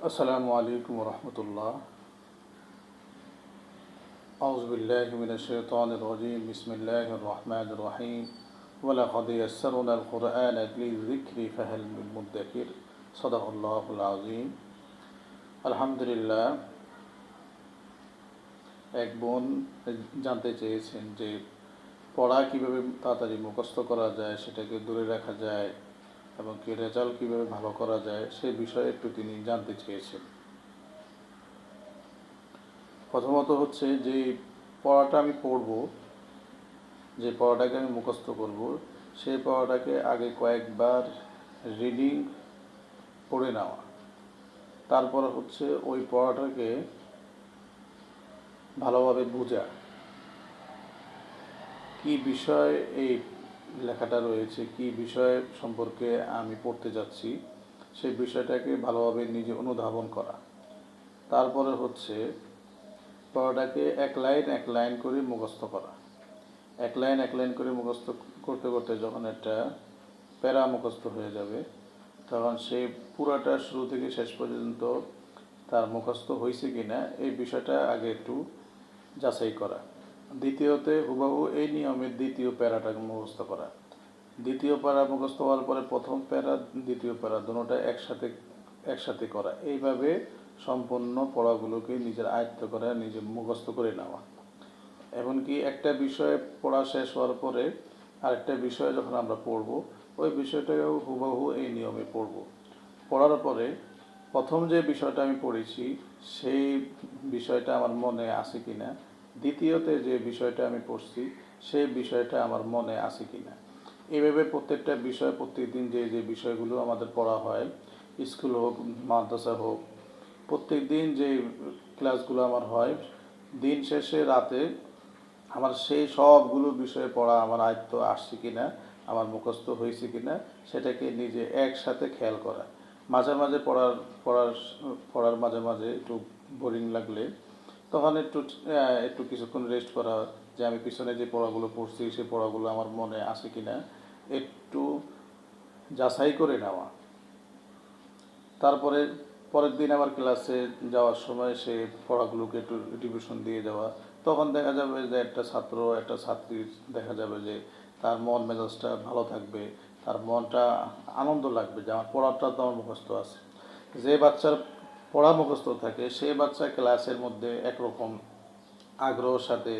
আসসালামু আলাইকুম রহমতুল্লাহ। আউযুবিল্লাহি মিনাশ শাইতানির রাজীম। বিসমিল্লাহির রহমানির রহিম। ওয়ালাকাদ ইয়াসসারনাল কুরআনা লিযিকরি ফাহাল মিন মুদ্দাকির। সাদাকাল্লাহুল আযীম। আলহামদুলিল্লাহ। এক বোন জানতে চেয়েছেন যে পড়া কীভাবে তাড়াতাড়ি মুখস্থ করা যায়, সেটাকে দূরে রাখা যায় এবং কি রেজাল্ট কীভাবে ভালো করা যায় সে বিষয়ে একটু তিনি জানতে চেয়েছেন। প্রথমত হচ্ছে যে পড়াটা আমি পড়ব, যে পড়াটাকে আমি মুখস্থ করব, সেই পড়াটাকে আগে কয়েকবার রিডিং পড়ে নেওয়া। তারপর হচ্ছে ওই পড়াটাকে ভালোভাবে বোঝা, কি বিষয় এই লেখাটা রয়েছে, কি বিষয় সম্পর্কে আমি পড়তে যাচ্ছি, সেই বিষয়টাকে ভালোভাবে নিজে অনুধাবন করা। তারপরে হচ্ছে পড়াটাকে এক লাইন এক লাইন করে মুখস্থ করা। এক লাইন এক লাইন করে মুখস্থ করতে করতে যখন একটা প্যারা মুখস্থ হয়ে যাবে, তখন সে পুরাটা শুরু থেকে শেষ পর্যন্ত তার মুখস্থ হয়েছে কি না এই বিষয়টা আগে একটু যাচাই করা। দ্বিতীয়তে হুবহু এই নিয়মে দ্বিতীয় প্যারাটাকে মুখস্থ করা। দ্বিতীয় প্যারা মুখস্থ হওয়ার পরে প্রথম প্যারা দ্বিতীয় প্যারা দুটোটা একসাথে করা। এইভাবে সম্পূর্ণ পড়াগুলোকে নিজের আয়ত্ত করা, নিজে মুখস্থ করে নেওয়া। এমনকি একটা বিষয়ে পড়া শেষ হওয়ার পরে আরেকটা বিষয় যখন আমরা পড়ব, ওই বিষয়টাও হুবহু এই নিয়মে পড়ব। পড়ার পরে প্রথম যে বিষয়টা আমি পড়েছি সেই বিষয়টা আমার মনে আছে কি না, দ্বিতীয়তে যে বিষয়টা আমি পড়ছি সেই বিষয়টা আমার মনে আছে কি না। এইভাবে প্রত্যেকটা বিষয় প্রত্যেকদিন যে যে বিষয়গুলো আমাদের পড়া হয়, স্কুল হোক মাদ্রাসা হোক, প্রত্যেক দিন যে ক্লাসগুলো আমার হয়, দিন শেষে রাতে আমার সেই সবগুলো বিষয়ে পড়া আমার আয়ত্ত আসছে কি না, আমার মুখস্থ হয়েছে কি না, সেটাকে নিজে একসাথে খেয়াল করা। মাঝে মাঝে পড়ার পড়ার মাঝে মাঝে একটু বোরিং লাগলে তখন একটু একটু কিছুক্ষণ রেস্ট করা, যে আমি পিছনে যে পড়াগুলো পড়ছি সেই পড়াগুলো আমার মনে আছে কি না একটু যাচাই করে নেওয়া। তারপরে পরের দিন আবার ক্লাসে যাওয়ার সময় সে পড়াগুলোকে একটু রিভিশন দিয়ে যাওয়া। তখন দেখা যাবে যে একটা ছাত্র একটা ছাত্রীর দেখা যাবে যে তার মন মেজাজটা ভালো থাকবে, তার মনটা আনন্দ লাগবে যে আমার পড়াটা তো আমার মুখস্থ আছে। যে বাচ্চার পড়া মুখস্থ থাকে সে বাচ্চা ক্লাসের মধ্যে একরকম আগ্রহের সাথে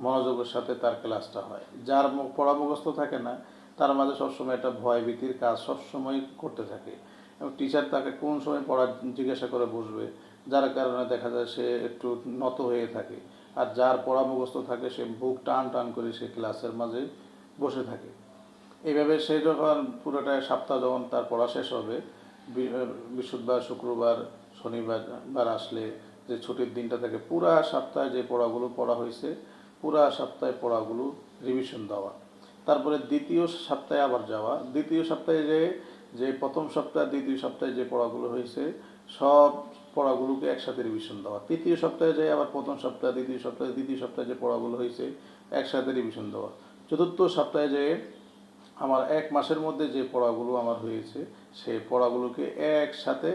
মনোযোগের সাথে তার ক্লাসটা হয়। যার পড়া মুখস্থ থাকে না তার মাঝে সবসময় একটা ভয় ভীতির কাজ সবসময় করতে থাকে, এবং টিচার তাকে কোন সময় পড়া জিজ্ঞাসা করে বসবে, যার কারণে দেখা যায় সে একটু নত হয়ে থাকে। আর যার পড়া মুখস্থ থাকে সে বুক টান টান করে সে ক্লাসের মাঝে বসে থাকে। এইভাবে সে যখন পুরোটা সপ্তাহ যখন তার পড়া শেষ হবে, বৃহস্পতিবার শুক্রবার শনিবার আসলে যে ছুটির দিনটা থাকে, পুরা সপ্তাহে যে পড়াগুলো পড়া হয়েছে পুরা সপ্তাহে পড়াগুলো রিভিশন দেওয়া। তারপরে দ্বিতীয় সপ্তাহে আবার যাওয়া, দ্বিতীয় সপ্তাহে যে প্রথম সপ্তাহ দ্বিতীয় সপ্তাহে যে পড়াগুলো হয়েছে সব পড়াগুলোকে একসাথে রিভিশন দেওয়া। তৃতীয় সপ্তাহে যাই আবার প্রথম সপ্তাহ দ্বিতীয় সপ্তাহে যে পড়াগুলো হয়েছে একসাথে রিভিশন দেওয়া। চতুর্থ সপ্তাহে যে আমার এক মাসের মধ্যে যে পড়াগুলো আমার হয়েছে সেই পড়াগুলোকে একসাথে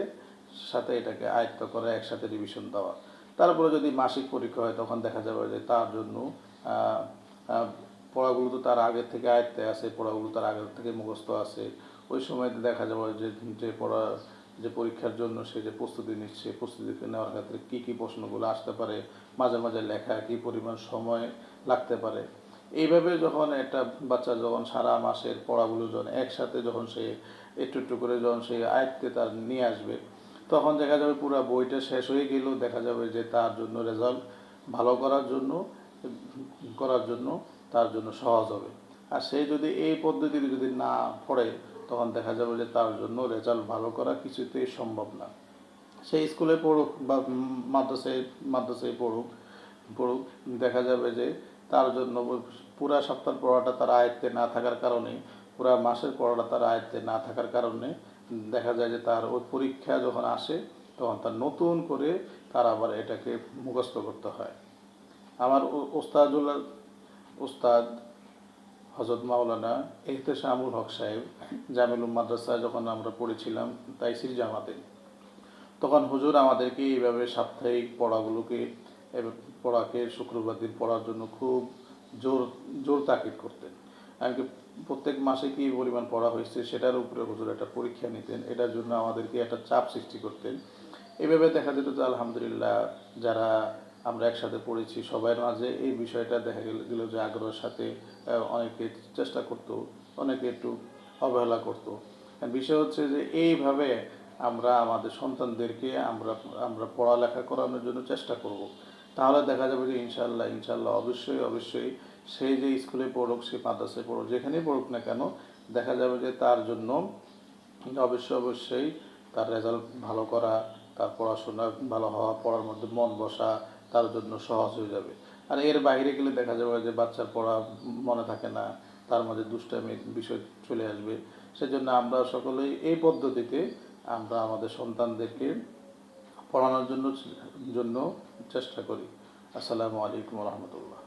সাথে এটাকে আয়ত্ত করে একসাথে রিভিশন দেওয়া। তারপরে যদি মাসিক পরীক্ষা হয় তখন দেখা যাবে যে তার জন্য পড়াগুলো তো তার আগের থেকে আয়ত্তে আছে, পড়াগুলো তার আগের থেকে মুখস্থ আছে। ওই সময়তে দেখা যাবে যে যে পড়া যে পরীক্ষার জন্য সে যে প্রস্তুতি নিচ্ছে, প্রস্তুতি নেওয়ার ক্ষেত্রে কী কী প্রশ্নগুলো আসতে পারে, মাঝে মাঝে লেখা কী পরিমাণ সময় লাগতে পারে। এইভাবে যখন একটা বাচ্চা যখন সারা মাসের পড়াগুলো যখন একসাথে যখন সে একটু একটু করে যখন সে আয়ত্তে তার নিয়ে আসবে, তখন দেখা যাবে পুরো বইটা শেষ হয়ে গেলেও দেখা যাবে যে তার জন্য রেজাল্ট ভালো করার জন্য তার জন্য সহজ হবে। আর সে যদি এই পদ্ধতিতে যদি না পড়ে তখন দেখা যাবে যে তার জন্য রেজাল্ট ভালো করা কিছুতেই সম্ভব না। সে স্কুলে পড়ুক বা মাদ্রাসায় পড়ুক, দেখা যাবে যে তার জন্য পুরা সপ্তাহের পড়াটা তার আয়ত্তে না থাকার কারণে, পুরা মাসের পড়াটা তার আয়ত্তে না থাকার কারণে দেখা যায় যে তার ওই পরীক্ষা যখন আসে তখন তার নতুন করে তার আবার এটাকে মুখস্থ করতে হয়। আমার উস্তাদ হজরত মাওলানা এহতেশামুল হক সাহেব জামিলুল মাদ্রাসা যখন আমরা পড়েছিলাম তাইসির জামাতে, তখন হুজুর আমাদেরকে এইভাবে সাপ্তাহিক পড়াকে শুক্রবার দিন পড়ার জন্য খুব জোর জোর তাকিদ করতেন। এমনকি প্রত্যেক মাসে কী পরিমাণ পড়া হয়েছে সেটার উপরে হুজুর একটা পরীক্ষা নিতেন, এটার জন্য আমাদেরকে একটা চাপ সৃষ্টি করতেন। এভাবে দেখা যেত যে আলহামদুলিল্লাহ যারা আমরা একসাথে পড়েছি সবার মাঝে এই বিষয়টা দেখা গেল যে আগ্রহের সাথে অনেকে চেষ্টা করতো, অনেকে একটু অবহেলা করতো। বিষয় হচ্ছে যে এইভাবে আমরা আমাদের সন্তানদেরকে আমরা আমরা পড়ালেখা করানোর জন্য চেষ্টা করব। তাহলে দেখা যাবে যে ইনশাল্লাহ অবশ্যই অবশ্যই সে যে স্কুলে পড়ুক, সে মাদ্রাসায় পড়ুক, যেখানেই পড়ুক না কেন, দেখা যাবে যে তার জন্য অবশ্যই তার রেজাল্ট ভালো করা, তার পড়াশোনা ভালো হওয়া, পড়ার মধ্যে মন বসা তার জন্য সহজ হয়ে যাবে। আর এর বাইরে গেলে দেখা যাবে যে বাচ্চার পড়া মনে থাকে না, তার মধ্যে দুষ্টামির বিষয় চলে আসবে। সেজন্য আমরা সকলেই এই পদ্ধতিতে আমরা আমাদের সন্তানদেরকে পড়ানোর জন্য চেষ্টা করি। আসসালামু আলাইকুম রহমতুল্লাহ।